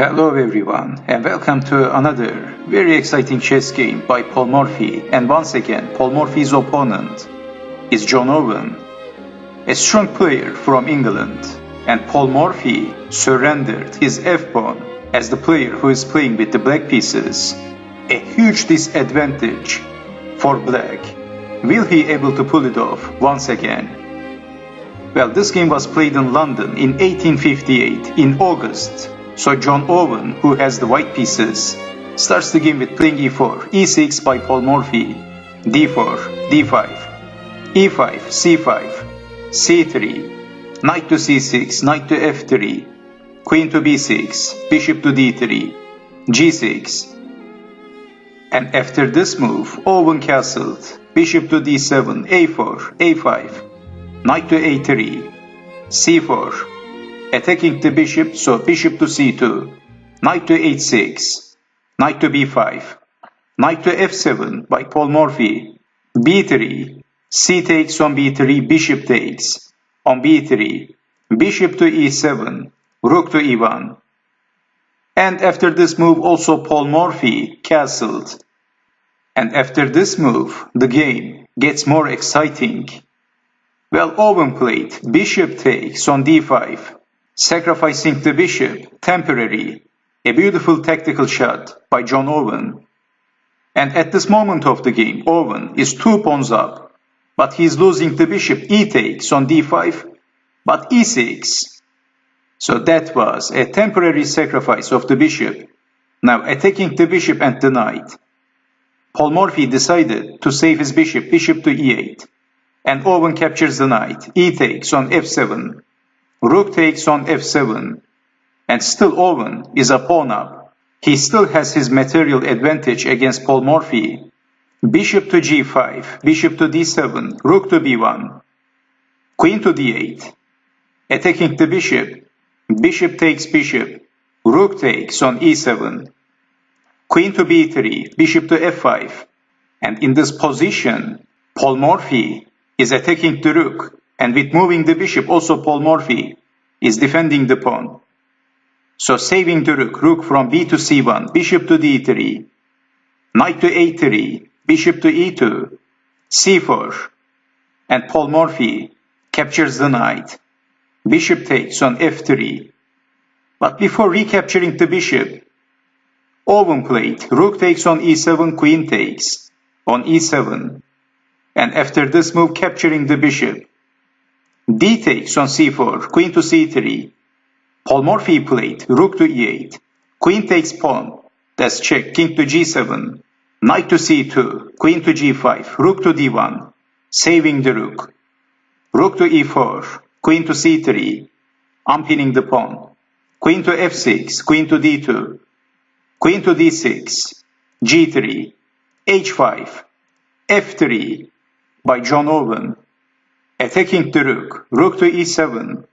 Hello everyone, and welcome to another very exciting chess game by Paul Morphy. And once again, Paul Morphy's opponent is John Owen, a strong player from England. And Paul Morphy surrendered his f-pawn as the player who is playing with the black pieces. A huge disadvantage for black. Will he able to pull it off once again? Well, this game was played in London in 1858 in August. So John Owen, who has the white pieces, starts the game with playing e4, e6 by Paul Morphy, d4, d5, e5, c5, c3, knight to c6, knight to f3, queen to b6, bishop to d3, g6. And after this move, Owen castled, bishop to d7, a4, a5, knight to a3, c4, attacking the bishop, so bishop to c2, knight to h6, knight to b5, knight to f7 by Paul Morphy, b3, c takes on b3, bishop takes on b3, bishop to e7, rook to e1. And after this move also Paul Morphy castled. And after this move, the game gets more exciting. Well, Owen played bishop takes on d5, sacrificing the bishop, temporary, a beautiful tactical shot by John Owen. And at this moment of the game, Owen is 2 pawns up, but he is losing the bishop, e takes on d5, but e6. So that was a temporary sacrifice of the bishop. Now attacking the bishop and the knight. Paul Morphy decided to save his bishop, bishop to e8, and Owen captures the knight, e takes on f7. Rook takes on f7, and still Owen is a pawn up. He still has his material advantage against Paul Morphy. Bishop to g5, bishop to d7, rook to b1, queen to d8. Attacking the bishop, bishop takes bishop, rook takes on e7, queen to b3, bishop to f5. And in this position, Paul Morphy is attacking the rook. And with moving the bishop, also Paul Morphy is defending the pawn. So saving the rook, rook from b to c1, bishop to d3, knight to a3, bishop to e2, c4, and Paul Morphy captures the knight. Bishop takes on f3. But before recapturing the bishop, Owen played rook takes on e7, queen takes on e7. And after this move, capturing the bishop, d takes on c4, queen to c3. Paul Morphy played rook to e8, queen takes pawn, that's check, king to g7, knight to c2, queen to g5, rook to d1, saving the rook, rook to e4, queen to c3, unpinning the pawn, queen to f6, queen to d2, queen to d6, g3, h5, f3 by John Owen. Attacking the rook, rook to e7,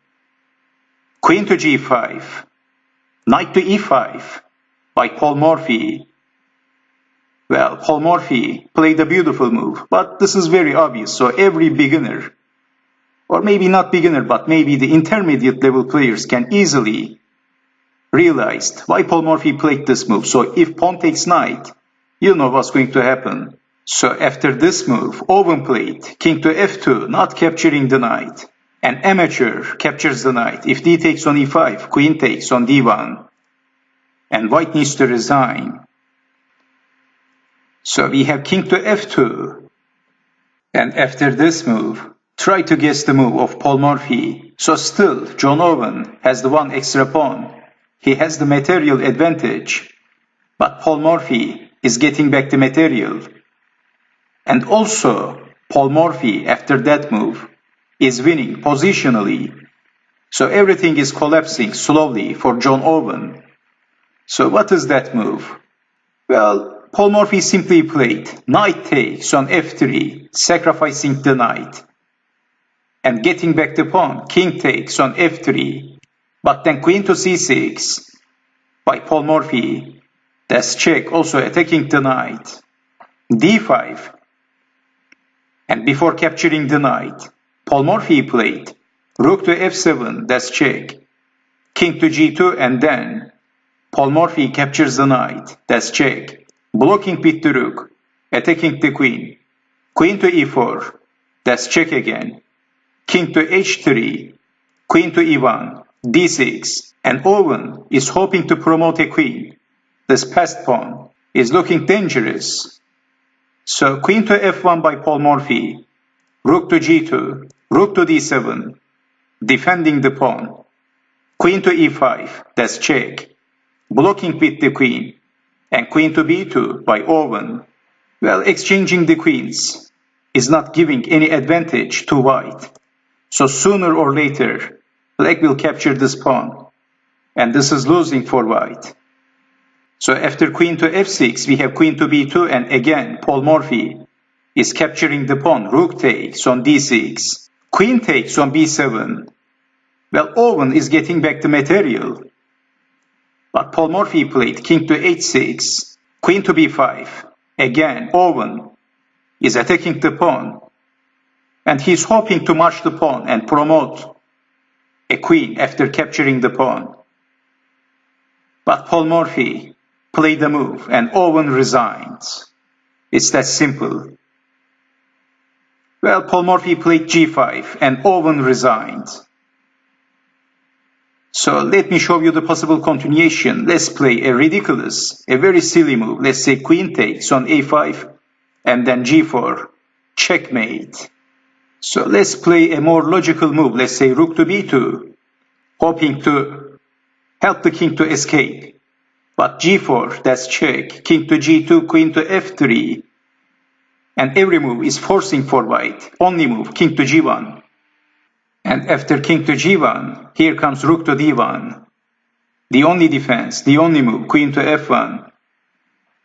queen to g5, knight to e5 by Paul Morphy. Well, Paul Morphy played a beautiful move, but this is very obvious, so every beginner, or maybe not beginner, but maybe the intermediate level players can easily realize why Paul Morphy played this move. So if pawn takes knight, you know what's going to happen. So after this move, Owen played king to f2, not capturing the knight. An amateur captures the knight. If d takes on e5, queen takes on d1. And white needs to resign. So we have king to f2. And after this move, try to guess the move of Paul Morphy. So still, John Owen has the one extra pawn. He has the material advantage. But Paul Morphy is getting back the material. And also, Paul Morphy, after that move, is winning positionally. So everything is collapsing slowly for John Owen. So what is that move? Well, Paul Morphy simply played knight takes on f3, sacrificing the knight, and getting back the pawn, king takes on f3, but then queen to c6 by Paul Morphy. That's check, also attacking the knight, d5. And before capturing the knight, Paul Morphy played rook to f7, that's check, king to g2, and then Paul Morphy captures the knight, that's check. Blocking with the rook, attacking the queen. Queen to e4, that's check again. King to h3, queen to e1, d6, and Owen is hoping to promote a queen. This passed pawn is looking dangerous. So queen to f1 by Paul Morphy, rook to g2, rook to d7, defending the pawn. Queen to e5, that's check. Blocking with the queen, and queen to b2 by Owen. Well, exchanging the queens is not giving any advantage to white. So sooner or later, black will capture this pawn, and this is losing for white. So after queen to f6, we have queen to b2, and again Paul Morphy is capturing the pawn. Rook takes on d6, queen takes on b7. Well, Owen is getting back the material. But Paul Morphy played king to h6, queen to b5. Again, Owen is attacking the pawn, and he's hoping to march the pawn and promote a queen after capturing the pawn. But Paul Morphy played the move, and Owen resigns. It's that simple. Well, Paul Morphy played g5, and Owen resigned. So let me show you the possible continuation. Let's play a ridiculous, a very silly move. Let's say queen takes on a5 and then g4, checkmate. So let's play a more logical move. Let's say rook to b2, hoping to help the king to escape. But g4, that's check. King to g2, queen to f3. And every move is forcing for white. Only move, king to g1. And after king to g1, here comes rook to d1. The only defense, the only move, queen to f1.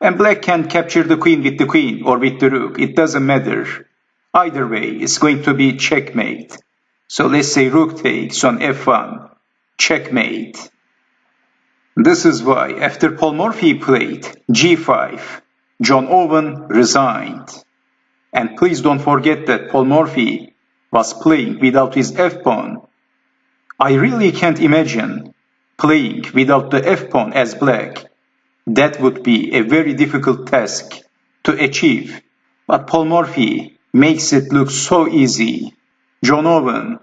And black can capture the queen with the queen or with the rook. It doesn't matter. Either way, it's going to be checkmate. So let's say rook takes on f1. Checkmate. This is why after Paul Morphy played g5, John Owen resigned. And please don't forget that Paul Morphy was playing without his f-pawn. I really can't imagine playing without the f-pawn as black. That would be a very difficult task to achieve. But Paul Morphy makes it look so easy. John Owen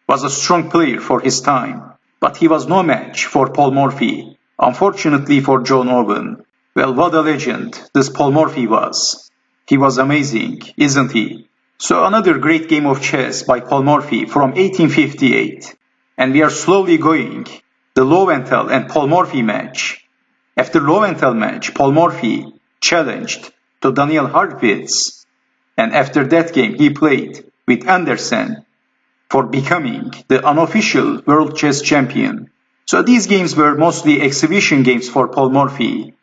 was a strong player for his time, but he was no match for Paul Morphy, unfortunately for John Owen. Well, what a legend this Paul Morphy was. He was amazing, isn't he? So another great game of chess by Paul Morphy from 1858. And we are slowly going the Lowenthal and Paul Morphy match. After Lowenthal match, Paul Morphy challenged to Daniel Hartwitz. And after that game, he played with Anderson for becoming the unofficial world chess champion. So these games were mostly exhibition games for Paul Morphy.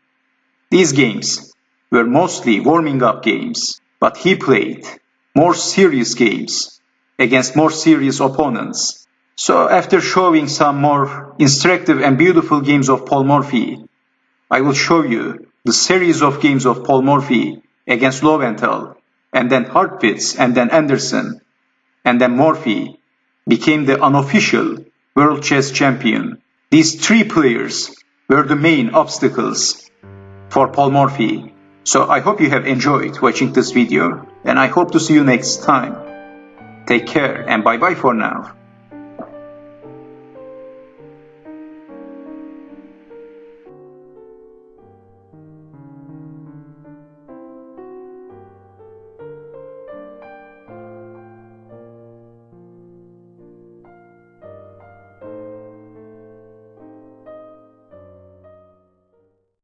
These games were mostly warming up games, but he played more serious games against more serious opponents. So after showing some more instructive and beautiful games of Paul Morphy, I will show you the series of games of Paul Morphy against Lowenthal, and then Hartwitz, and then Anderson, and then Morphy became the unofficial world chess champion. These three players were the main obstacles for Paul Morphy. So I hope you have enjoyed watching this video, and I hope to see you next time. Take care and bye bye for now.